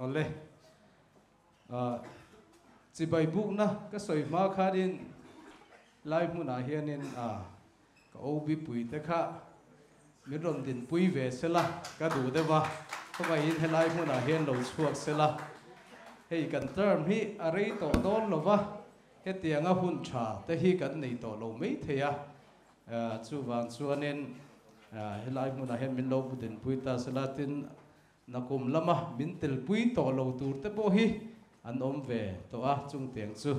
ole chỉ bài bút na cái sợi má khá đến lai mu na hiền nên cái ô bị bụi thế khá mình rồng đến bụi về sẽ là cái đủ đấy va không phải in lai mu na hiền lâu chuộc sẽ là hay cần term hi ở đây tổ đón lo va hết tiếng hun trà thế hi cần này tổ lâu mấy thế chú vàng chú nên lai mu na hiền mình lâu đến bụi ta sẽ là tin na kum lama min tel pui to lo tur te bo hi an om ve to chung tiang chu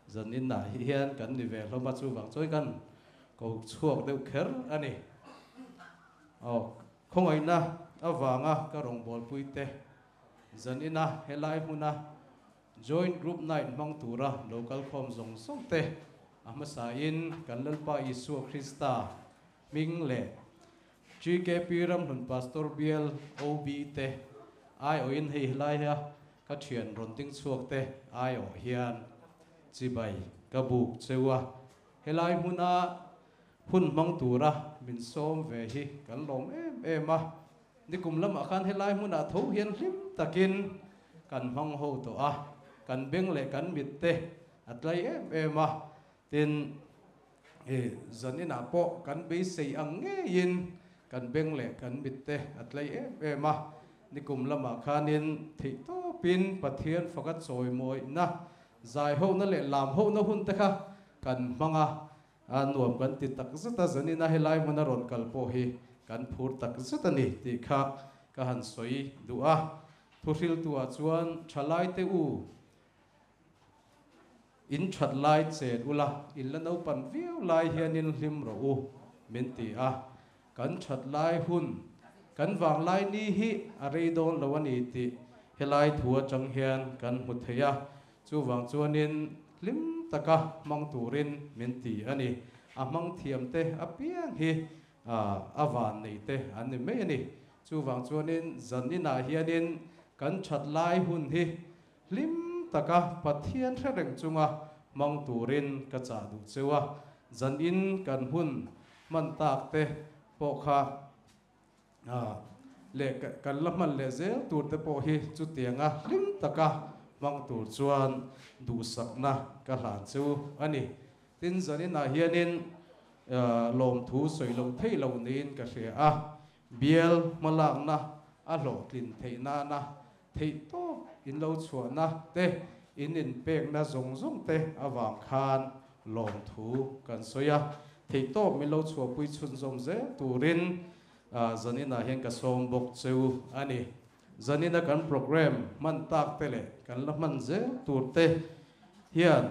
zan in na hi hian kan ni ve loma chu wang choi kan ko chuak deuh kher ani khong ai na awanga ka rong bol pui te zan ina helai huna joint group night mang tura local form zong song te amasa in kan lalpa isu krista ming le GKP ram hun pastor biel OB te ai o in hei lai ha ka thian ron ting chuak te ai o hian chi bai ka buk chewa helai huna hun mang tura min som ve hi kan lom em ni kum lam khan helai huna tho hian hlim takin kan hong ho to kan beng le kan mit te atlai em tin zanina po kan be sei ang nge in kan beng le kan bit te atlai ni kum lama khanin thei to pin pathian fakat soi moi na zai ho na le lam ho na hun te kha kan manga nuam kan ti tak zata zanina helai mana ron kal po hi kan phur tak zata ni ti kha ka han soi dua thuril tua chuan thalai te in that lai che ula in la no pan viu lai hianin hlim ro min ti kan that lai hun kan wang lai ni hi arei don lawani ti helai thua chang hian kan hmu theya chu wang chuanin lim taka mang turin min ti ani mang thiam te apiang hi awan nei te an ni me ani chu wang chuanin zanina hianin kan that lai hun hi lim taka pathian threng chunga mang turin ka cha du chewa zan in kan hun man tak te pokha le kan laman le zel tur te po hi chu tianga lim taka mang tur chuan du sakna ka hlan chu ani tin zanina hianin lom thu soi lo thei lo nin ka hria biel malak na a lo tlin theina na thei to in lo chuana te in pek na zong zong te awang khan lom thu kan soya thei to mi lo chua pui chun zom ze turin zanina hian ka som bok cheu ani zanina kan program man tak tele kan la man ze tur te hian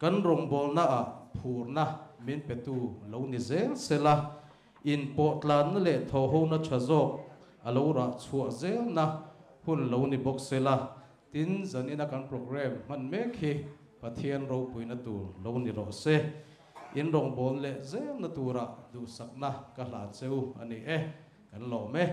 kan rong bol na phur na min petu lo ni zel sela in potlan le tho ho na chazok alo ra chua zel na hun lo ni bok sela tin zanina kan program man me khi pathian ro puina tu lo ni ro se in rong bol le zel na tura du sakna ka hlan cheu ani kan lo me